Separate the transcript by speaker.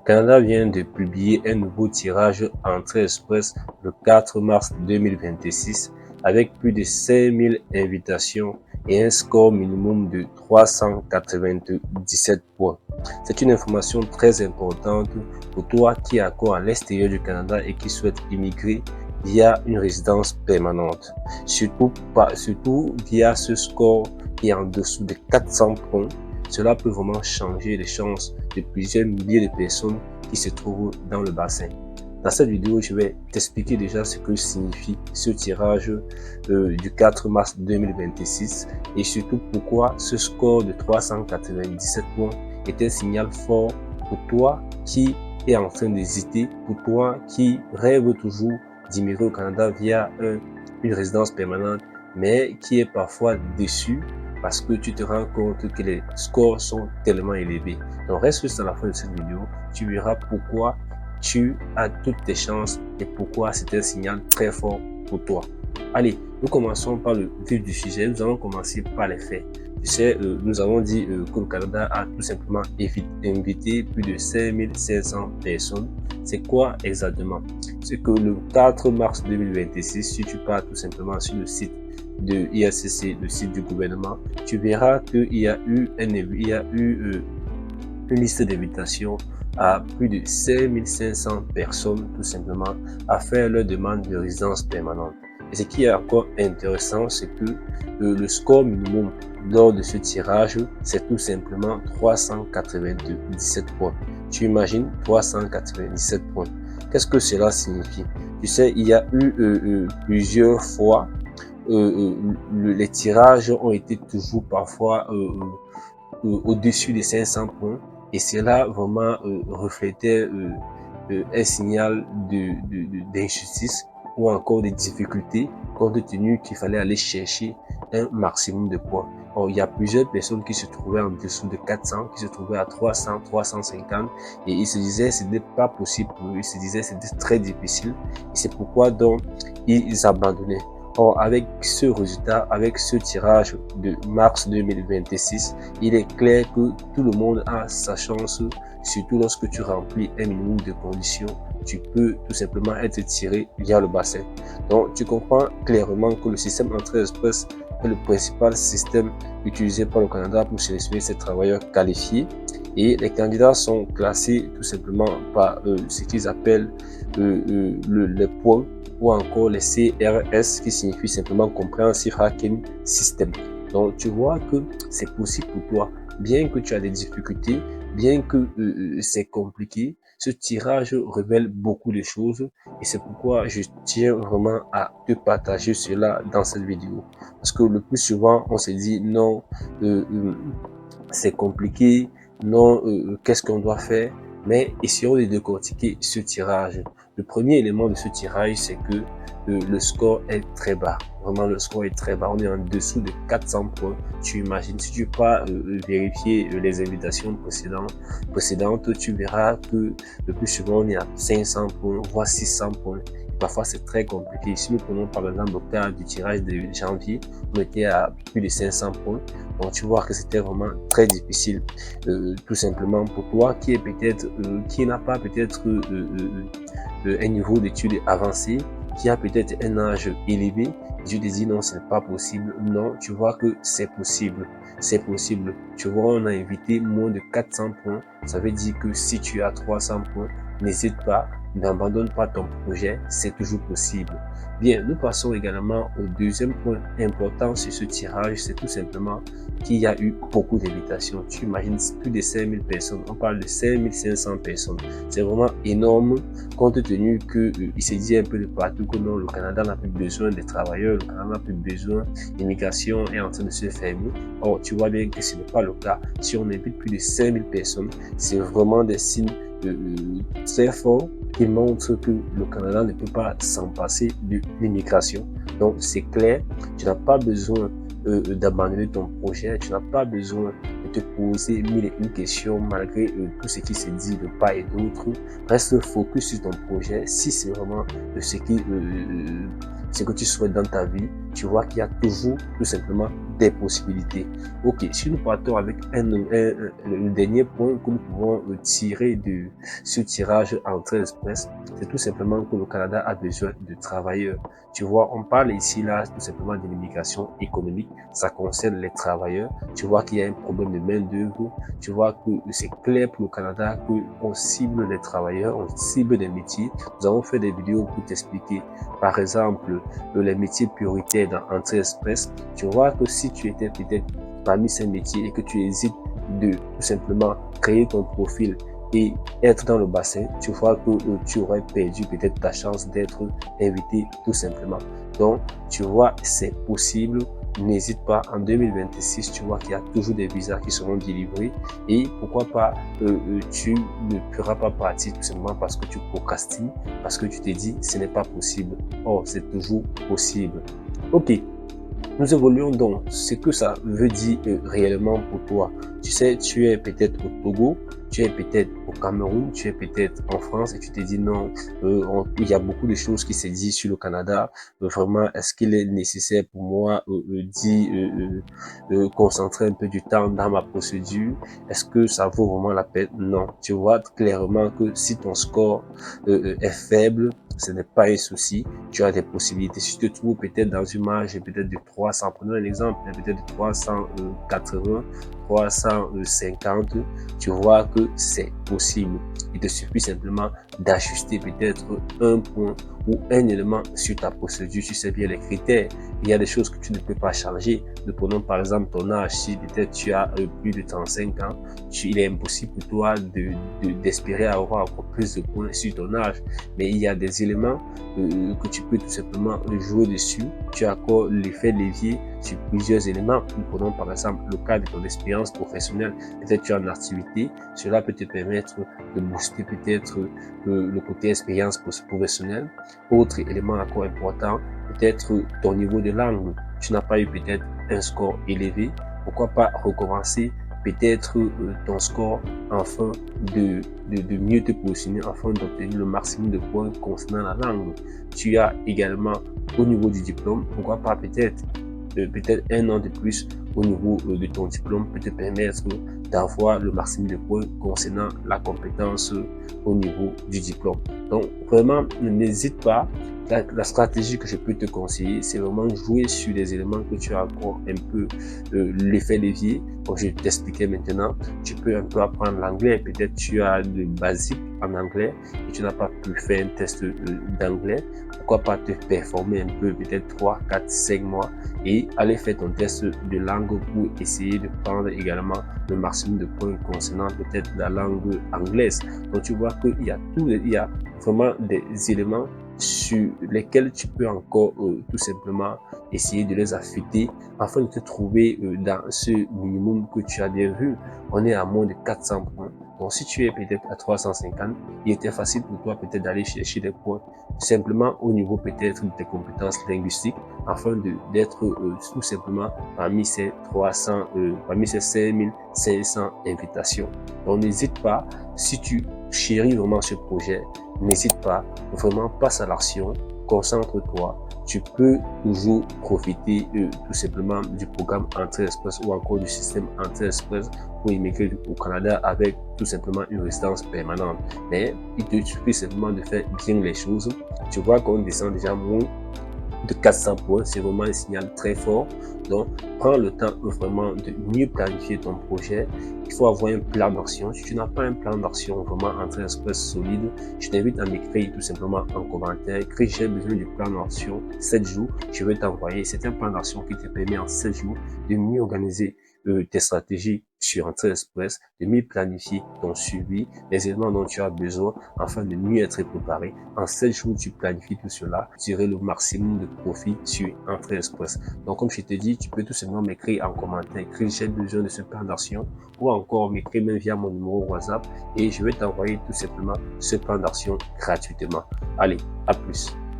Speaker 1: Canada vient de publier un nouveau tirage Entrée Express le 4 mars 2026 avec plus de 5000 invitations et un score minimum de 397 points. C'est une information très importante pour toi qui es encore à l'extérieur du Canada et qui souhaite immigrer via une résidence permanente. Surtout via ce score qui est en dessous de 400 points. Cela peut vraiment changer les chances de plusieurs milliers de personnes qui se trouvent dans le bassin. Dans cette vidéo, je vais t'expliquer déjà ce que signifie ce tirage du 4 mars 2026 et surtout pourquoi ce score de 397 points est un signal fort pour toi qui es en train d'hésiter, pour toi qui rêve toujours d'immigrer au Canada via une résidence permanente, mais qui est parfois déçu parce que tu te rends compte que les scores sont tellement élevés. Donc reste jusqu'à la fin de cette vidéo, tu verras pourquoi tu as toutes tes chances et pourquoi c'est un signal très fort pour toi. Allez, nous commençons par le vif du sujet. Nous allons commencer par les faits. Tu sais, nous avons dit que le Canada a tout simplement invité plus de 5500 personnes. C'est quoi exactement? C'est que le 4 mars 2026, si tu pars tout simplement sur le site de IACC, le site du gouvernement, tu verras qu'il y a eu une liste d'invitations à plus de 5500 personnes tout simplement à faire leur demande de résidence permanente. Et ce qui est encore intéressant, c'est que le score minimum lors de ce tirage, c'est tout simplement 397 points. Tu imagines 397 points. Qu'est-ce que cela signifie? Tu sais, il y a eu plusieurs fois les tirages ont été toujours parfois au-dessus des 500 points et cela vraiment reflétait un signal d'injustice ou encore des difficultés compte tenu qu'il fallait aller chercher un maximum de points. Or, il y a plusieurs personnes qui se trouvaient en dessous de 400, qui se trouvaient à 300, 350 et ils se disaient ce n'est pas possible pour eux, ils se disaient c'était très difficile et c'est pourquoi donc ils abandonnaient. Or, avec ce résultat, avec ce tirage de mars 2026, il est clair que tout le monde a sa chance, surtout lorsque tu remplis un minimum de conditions, tu peux tout simplement être tiré via le bassin. Donc, tu comprends clairement que le système Entrée Express est le principal système utilisé par le Canada pour sélectionner ses travailleurs qualifiés. Et les candidats sont classés tout simplement par ce qu'ils appellent les points ou encore les CRS qui signifie simplement Comprehensive Ranking System. Donc tu vois que c'est possible pour toi, bien que tu as des difficultés, bien que c'est compliqué, ce tirage révèle beaucoup de choses et c'est pourquoi je tiens vraiment à te partager cela dans cette vidéo. Parce que le plus souvent on se dit non, c'est compliqué, non, qu'est-ce qu'on doit faire? Mais essayons de décortiquer ce tirage. Le premier élément de ce tirage, c'est que le score est très bas. Vraiment, le score est très bas. On est en dessous de 400 points. Tu imagines, si tu pas vérifier les invitations précédentes, tu verras que le plus souvent, on est à 500 points, voire 600 points. Parfois, c'est très compliqué. Si nous prenons par exemple le cas du tirage de janvier, on était à plus de 500 points. Donc, tu vois que c'était vraiment très difficile, tout simplement pour toi qui est peut-être, qui n'a pas peut-être un niveau d'études avancé, qui a peut-être un âge élevé. Je te dis non, ce n'est pas possible. Non, tu vois que c'est possible. C'est possible. Tu vois, on a invité moins de 400 points. Ça veut dire que si tu as 300 points, n'hésite pas, n'abandonne pas ton projet, c'est toujours possible. Bien, nous passons également au deuxième point important sur ce tirage, c'est tout simplement qu'il y a eu beaucoup d'invitations. Tu imagines plus de 5000 personnes, on parle de 5500 personnes. C'est vraiment énorme compte tenu qu'il se dit un peu de partout que non, le Canada n'a plus besoin des travailleurs, le Canada n'a plus besoin, l'immigration est en train de se fermer. Or, tu vois bien que ce n'est pas le cas. Si on invite plus de 5000 personnes, c'est vraiment des signes très fort qui montre que le Canada ne peut pas s'en passer de l'immigration. Donc c'est clair, tu n'as pas besoin d'abandonner ton projet, tu n'as pas besoin de te poser mille et une questions malgré tout ce qui se dit de part et d'autre. Reste focus sur ton projet. Si c'est vraiment ce que tu souhaites dans ta vie, tu vois qu'il y a toujours tout simplement des possibilités. Ok, si nous partons avec le dernier point que nous pouvons tirer de ce tirage Entrée Express, c'est tout simplement que le Canada a besoin de travailleurs. Tu vois, on parle ici là tout simplement de l'immigration économique, ça concerne les travailleurs. Tu vois qu'il y a un problème de main d'œuvre. Tu vois que c'est clair pour le Canada qu'on cible les travailleurs, on cible des métiers. Nous avons fait des vidéos pour t'expliquer, par exemple, les métiers prioritaires dans Entrée Express. Tu vois que si tu étais peut-être parmi ces métiers et que tu hésites de tout simplement créer ton profil et être dans le bassin, tu vois que tu aurais perdu peut-être ta chance d'être invité tout simplement. Donc, tu vois, c'est possible. N'hésite pas, en 2026, tu vois qu'il y a toujours des visas qui seront délivrés et pourquoi pas, tu ne feras pas partie tout simplement parce que tu procrastines, parce que tu te dis ce n'est pas possible. Or, c'est toujours possible. Ok. Nous évoluons donc. Ce que ça veut dire réellement pour toi. Tu sais, tu es peut-être au Togo, tu es peut-être au Cameroun, tu es peut-être en France et tu te dis non, il y a beaucoup de choses qui se disent sur le Canada. Vraiment, est-ce qu'il est nécessaire pour moi d'y concentrer un peu du temps dans ma procédure? Est-ce que ça vaut vraiment la peine? Non. Tu vois clairement que si ton score est faible, ce n'est pas un souci. Tu as des possibilités. Si tu te trouves peut-être dans une marge peut-être de 300, prenons un exemple, peut-être de 380, 350, tu vois que c'est possible. Il te suffit simplement d'ajuster peut-être un point ou un élément sur ta procédure. Tu sais bien les critères. Il y a des choses que tu ne peux pas changer. Nous prenons par exemple ton âge. Si peut-être tu as plus de 35 ans, il est impossible pour toi d'espérer avoir encore plus de points sur ton âge. Mais il y a des éléments que tu peux tout simplement jouer dessus. Tu as encore l'effet levier sur plusieurs éléments. Nous prenons par exemple le cas de ton expérience professionnelle. Peut-être tu es en activité. Cela peut te permettre de booster peut-être le côté expérience professionnelle. Autre élément encore important, peut-être ton niveau de langue. Tu n'as pas eu peut-être un score élevé. Pourquoi pas recommencer peut-être ton score afin de mieux te positionner, afin d'obtenir le maximum de points concernant la langue. Tu as également au niveau du diplôme, pourquoi pas peut-être un an de plus au niveau de ton diplôme peut te permettre d'avoir le maximum de points concernant la compétence au niveau du diplôme. Donc vraiment, n'hésite pas. La stratégie que je peux te conseiller, c'est vraiment jouer sur des éléments que tu as encore un peu l'effet levier. Comme je t'expliquais maintenant, tu peux un peu apprendre l'anglais. Peut-être tu as de basique en anglais et tu n'as pas pu faire un test d'anglais. Pourquoi pas te performer un peu, peut-être 3, 4, 5 mois et aller faire ton test de langue pour essayer de prendre également le maximum de points concernant peut-être la langue anglaise. Donc tu vois qu'il y a vraiment des éléments sur lesquels tu peux encore tout simplement essayer de les affûter afin de te trouver dans ce minimum que tu as bien vu. On est à moins de 400 points. Donc si tu es peut-être à 350, il était facile pour toi peut-être d'aller chercher des points simplement au niveau peut-être de tes compétences linguistiques afin d'être tout simplement parmi ces 5500 invitations. Donc n'hésite pas, si tu chéris vraiment ce projet, n'hésite pas, vraiment passe à l'action, concentre-toi. Tu peux toujours profiter tout simplement du programme Entrée Express ou encore du système Entrée Express pour immigrer au Canada avec tout simplement une résidence permanente. Mais il te suffit simplement de faire bien les choses. Tu vois qu'on descend déjà moins de 400 points, c'est vraiment un signal très fort. Donc, prends le temps vraiment de mieux planifier ton projet. Il faut avoir un plan d'action. Si tu n'as pas un plan d'action vraiment Entrée Express solide, je t'invite à m'écrire tout simplement en commentaire. Écris, j'ai besoin du plan d'action 7 jours. Je vais t'envoyer. C'est un plan d'action qui te permet en 7 jours de mieux organiser tes stratégies sur Entrée Express, de mieux planifier ton suivi, les éléments dont tu as besoin afin de mieux être préparé. En 7 jours, tu planifies tout cela, tu auras le maximum de profit sur Entrée Express. Donc, comme je te dis, tu peux tout simplement m'écrire en commentaire, écrire j'ai besoin de ce plan d'action ou encore m'écrire même via mon numéro WhatsApp et je vais t'envoyer tout simplement ce plan d'action gratuitement. Allez, à plus.